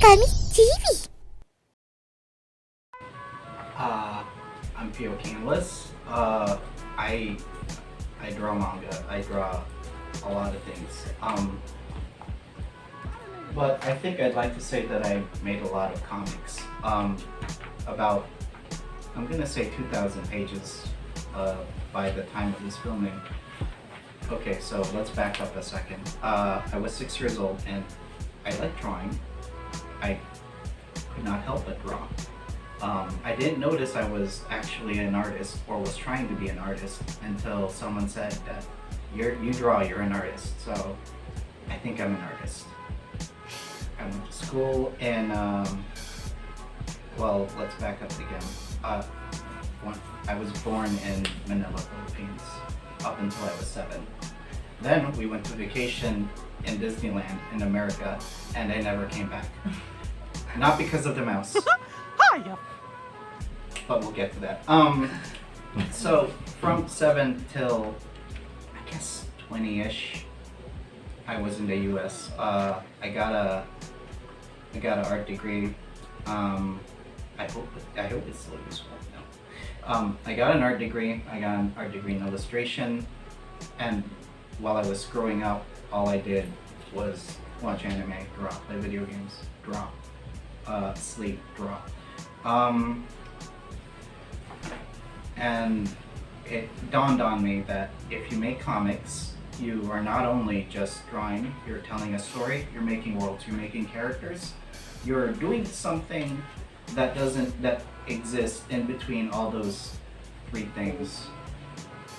Herokami TV. I'm Pio Canvas. I draw manga. I draw a lot of things. But I think I'd like to say that I made a lot of comics. About, I'm gonna say 2,000 pages by the time of this filming. Okay, so let's back up a second. I was 6 years old and I liked drawing. I could not help but draw. I didn't notice I was actually an artist or was trying to be an artist until someone said that you draw, you're an artist. So I think I'm an artist. I went to school and, well, let's back up again. I was born in Manila, Philippines, up until I was 7. Then we went to vacation in Disneyland in America, and I never came back. Not because of the mouse. But we'll get to that. So from 7 till, I guess, 20-ish, I was in the U.S. I got an art degree. I hope it's still useful. No. I got an art degree. I got an art degree in illustration, and while I was growing up, all I did was watch anime, draw, play video games, draw, sleep, draw. And it dawned on me that if you make comics, you are not only just drawing, you're telling a story, you're making worlds, you're making characters, you're doing something that exists in between all those 3 things.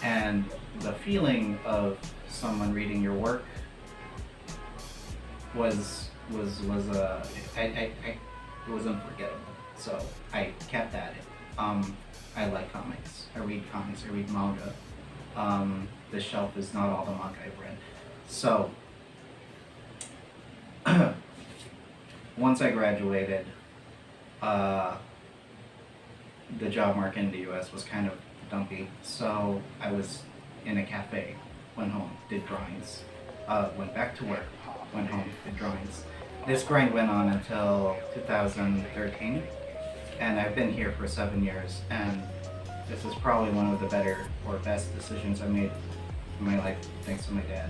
And the feeling of someone reading your work was unforgettable. So I kept at it. I like comics. I read comics. I read manga. The shelf is not all the manga I've read. So once I graduated, the job market in the U.S. was kind of dumpy. So I was in a cafe, went home, did drawings, went back to work, went home, did drawings. This grind went on until 2013, and I've been here for 7 years, and this is probably one of the better or best decisions I made in my life, thanks to my dad.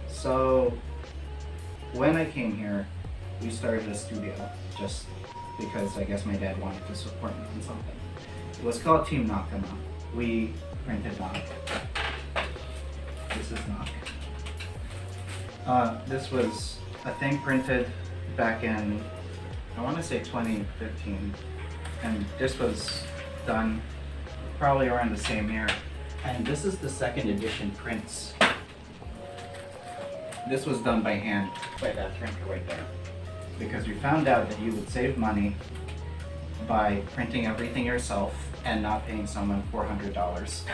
So when I came here, we started a studio just because I guess my dad wanted to support me in something. It was called Team Nakama. We printed Nak. This is Nak. This was a thing printed back in, I want to say 2015, and this was done probably around the same year. And this is the 2nd edition prints. This was done by hand by that printer right there, because we found out that you would save money by printing everything yourself and not paying someone $400.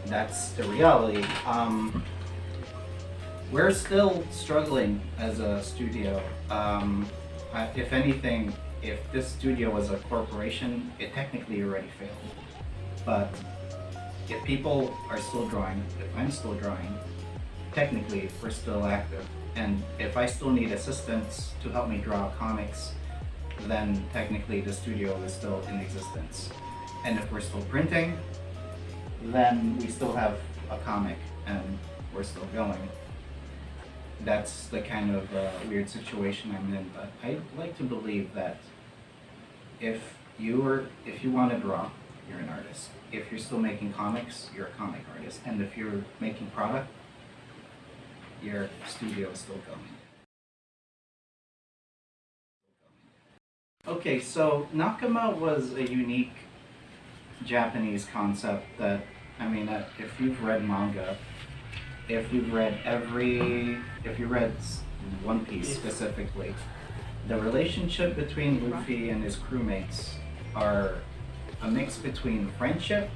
That's the reality. We're still struggling as a studio. If anything, if this studio was a corporation, it technically already failed. But if people are still drawing, if I'm still drawing, technically we're still active. And if I still need assistance to help me draw comics, then technically the studio is still in existence. And if we're still printing, then we still have a comic and we're still going. That's the kind of weird situation I'm in, but I like to believe that if you want to draw, you're an artist. If you're still making comics, you're a comic artist. And if you're making product, your studio is still going. Okay, so Nakama was a unique Japanese concept that, I mean, if you've read manga, if you read One Piece specifically, the relationship between Luffy and his crewmates are a mix between friendship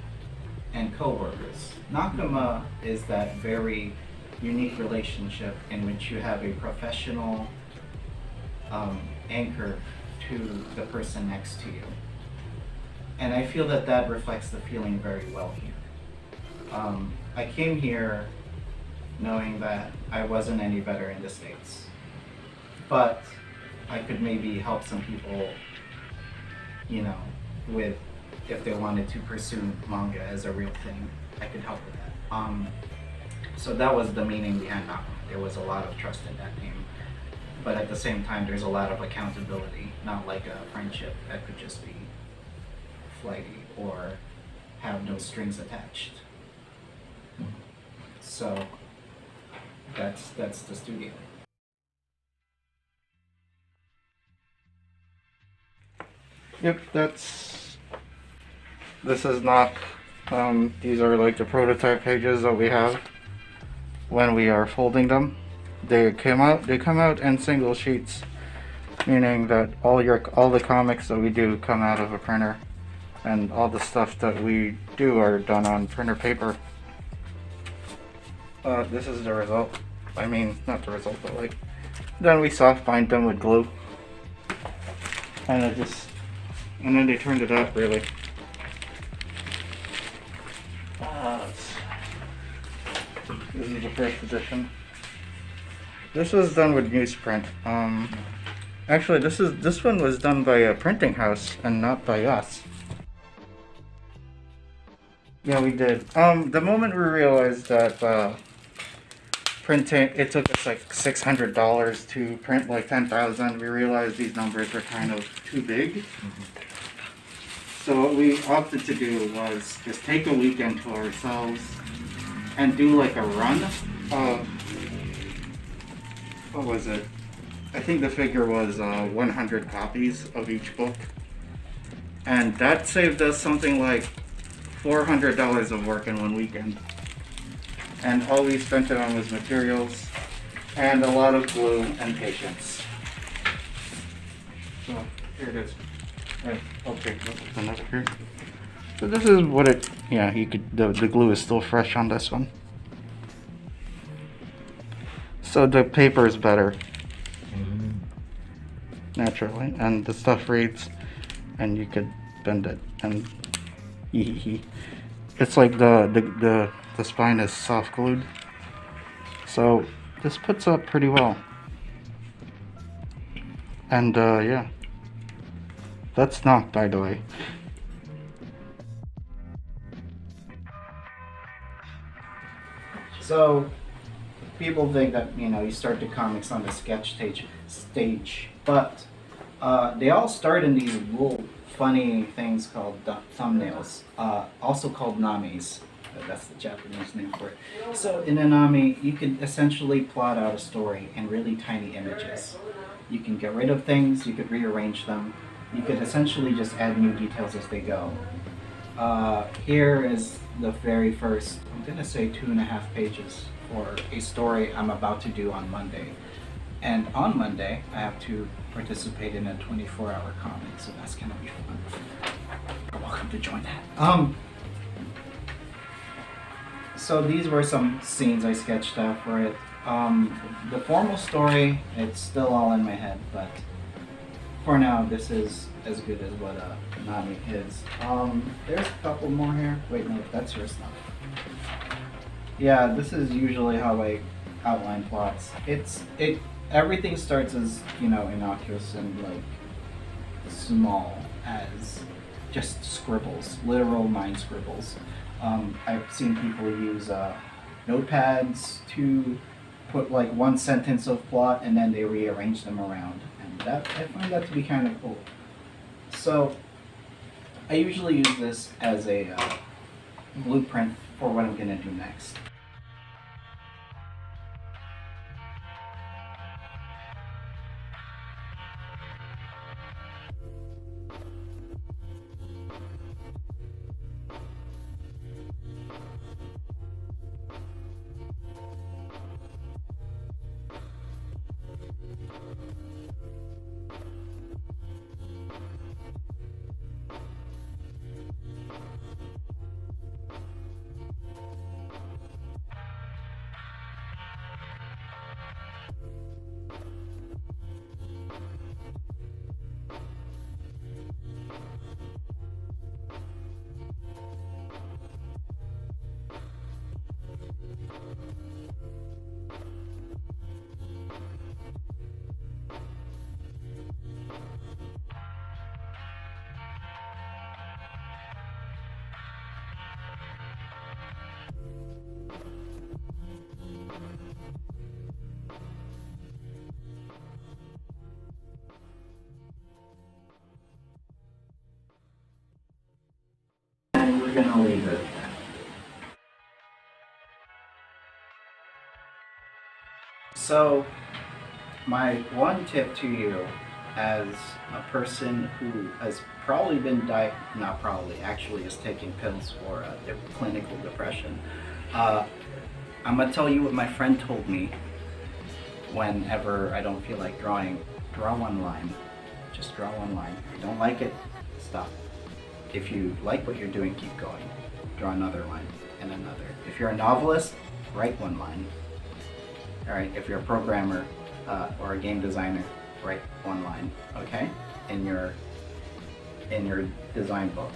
and co-workers. Nakama is that very unique relationship in which you have a professional anchor to the person next to you. And I feel that that reflects the feeling very well here. I came here knowing that I wasn't any better in the States. But I could maybe help some people, you know, with if they wanted to pursue manga as a real thing, I could help with that. So that was the meaning behind Nakama. There was a lot of trust in that name. But at the same time, there's a lot of accountability, not like a friendship that could just be flighty or have no strings attached. So that's the studio. Yep, this is not, these are like the prototype pages that we have when we are folding them. They come out in single sheets, meaning that all the comics that we do come out of a printer, and all the stuff that we do are done on printer paper. This is the result. I mean, not the result, but like, then we soft bind them with glue, and then they turned it out really. This is the first edition. This was done with newsprint. Actually, this one was done by a printing house and not by us. Yeah, we did. The moment we realized that printing, it took us like $600 to print like 10,000. We realized these numbers were kind of too big. So what we opted to do was just take a weekend to ourselves and do like a run of, what was it? I think the figure was 100 copies of each book. And that saved us something like $400 of work in one weekend. And all we spent it on was materials and a lot of glue and patience. So here it is. Right, okay, another here. So this is what it, yeah, you could, the glue is still fresh on this one. So the paper is better, naturally, and the stuff reads, and you could bend it, and it's like the spine is soft glued. So this puts up pretty well. And yeah, that's not, by the way. So people think that, you know, you start the comics on the sketch stage, but they all start in these little funny things called thumbnails, also called names. That's the Japanese name for it. So in a nami, you can essentially plot out a story in really tiny images. You can get rid of things, you could rearrange them, you could essentially just add new details as they go. Here is the very first, I'm gonna say 2.5 pages for a story I'm about to do on Monday. And on Monday, I have to participate in a 24-hour comic, so that's gonna be fun. You're welcome to join that. So these were some scenes I sketched out for it. The formal story, it's still all in my head, but for now, this is as good as what Nami is. There's a couple more here. Wait, no, that's your stuff. Yeah, this is usually how I outline plots. Everything starts as, you know, innocuous and like small as just scribbles, literal mind scribbles. I've seen people use notepads to put like one sentence of plot and then they rearrange them around, and I find that to be kind of cool. So I usually use this as a blueprint for what I'm gonna do next. So, my one tip to you, as a person who has probably been not probably, actually is taking pills for clinical depression, I'm gonna tell you what my friend told me whenever I don't feel like drawing. Draw one line. Just draw one line. If you don't like it, stop. If you like what you're doing, keep going. Draw another line and another. If you're a novelist, write one line. Alright, if you're a programmer or a game designer, write one line, okay? In your design book.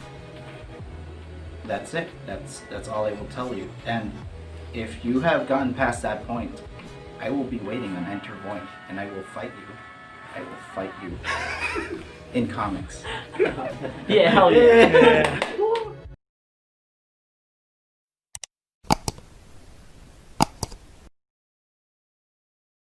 That's it. That's all I will tell you. And if you have gotten past that point, I will be waiting on Enter Void, and I will fight you. I will fight you in comics. Yeah, hell yeah.